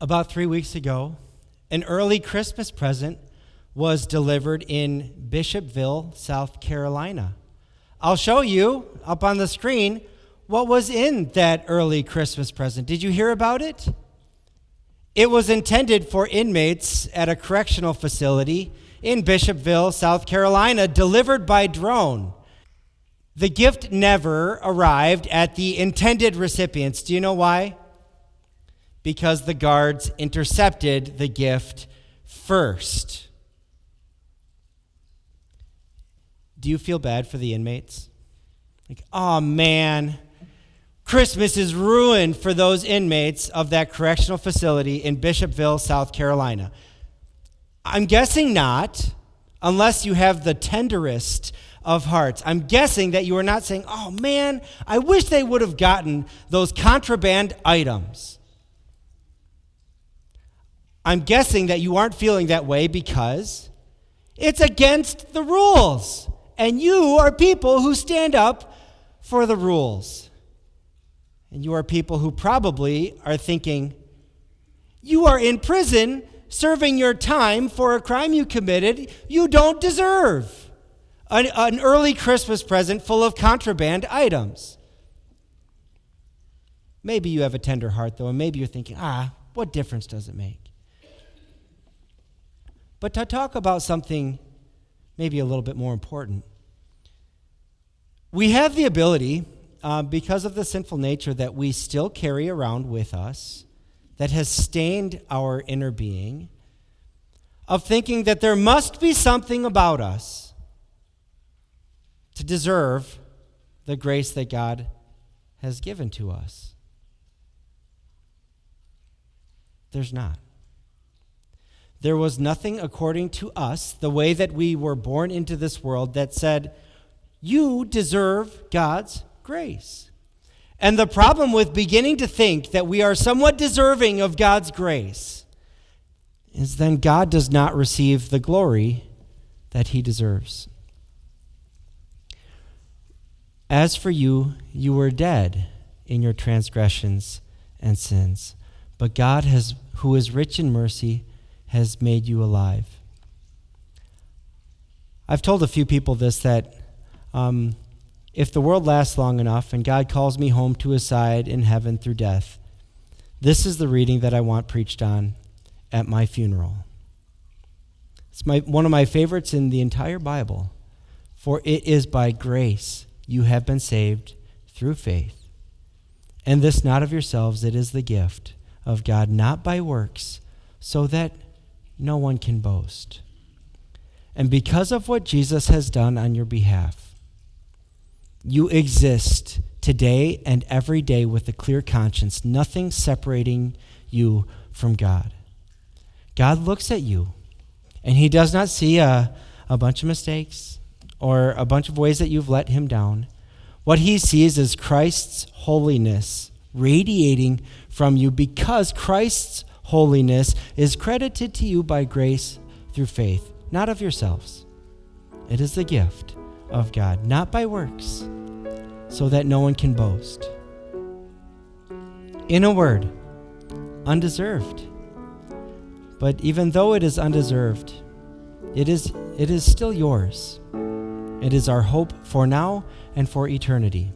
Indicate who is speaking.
Speaker 1: About 3 weeks ago, an early Christmas present was delivered in Bishopville, South Carolina. I'll show you up on the screen what was in that early Christmas present. Did you hear about it? It was intended for inmates at a correctional facility in Bishopville, South Carolina, delivered by drone. The gift never arrived at the intended recipients. Do you know why? Because the guards intercepted the gift first. Do you feel bad for the inmates? Like, oh man, Christmas is ruined for those inmates of that correctional facility in Bishopville, South Carolina. I'm guessing not, unless you have the tenderest of hearts. I'm guessing that you are not saying, oh man, I wish they would have gotten those contraband items. I'm guessing that you aren't feeling that way because it's against the rules. And you are people who stand up for the rules. And you are people who probably are thinking, you are in prison serving your time for a crime you committed you don't deserve. An early Christmas present full of contraband items. Maybe you have a tender heart, though, and maybe you're thinking, what difference does it make? But to talk about something maybe a little bit more important, we have the ability, because of the sinful nature that we still carry around with us, that has stained our inner being, of thinking that there must be something about us to deserve the grace that God has given to us. There's not. There was nothing according to us, the way that we were born into this world, that said, you deserve God's grace. And the problem with beginning to think that we are somewhat deserving of God's grace is then God does not receive the glory that he deserves. As for you, you were dead in your transgressions and sins, but God who is rich in mercy, has made you alive. I've told a few people this, that if the world lasts long enough and God calls me home to his side in heaven through death, this is the reading that I want preached on at my funeral. It's one of my favorites in the entire Bible. For it is by grace you have been saved through faith. And this not of yourselves, it is the gift of God, not by works, so that no one can boast. And because of what Jesus has done on your behalf, you exist today and every day with a clear conscience, nothing separating you from God. God looks at you, and he does not see a bunch of mistakes or a bunch of ways that you've let him down. What he sees is Christ's holiness radiating from you, because Christ's holiness is credited to you by grace through faith, not of yourselves. It is the gift of God, not by works, so that no one can boast. In a word, undeserved. But even though it is undeserved, it is still yours. It is our hope for now and for eternity.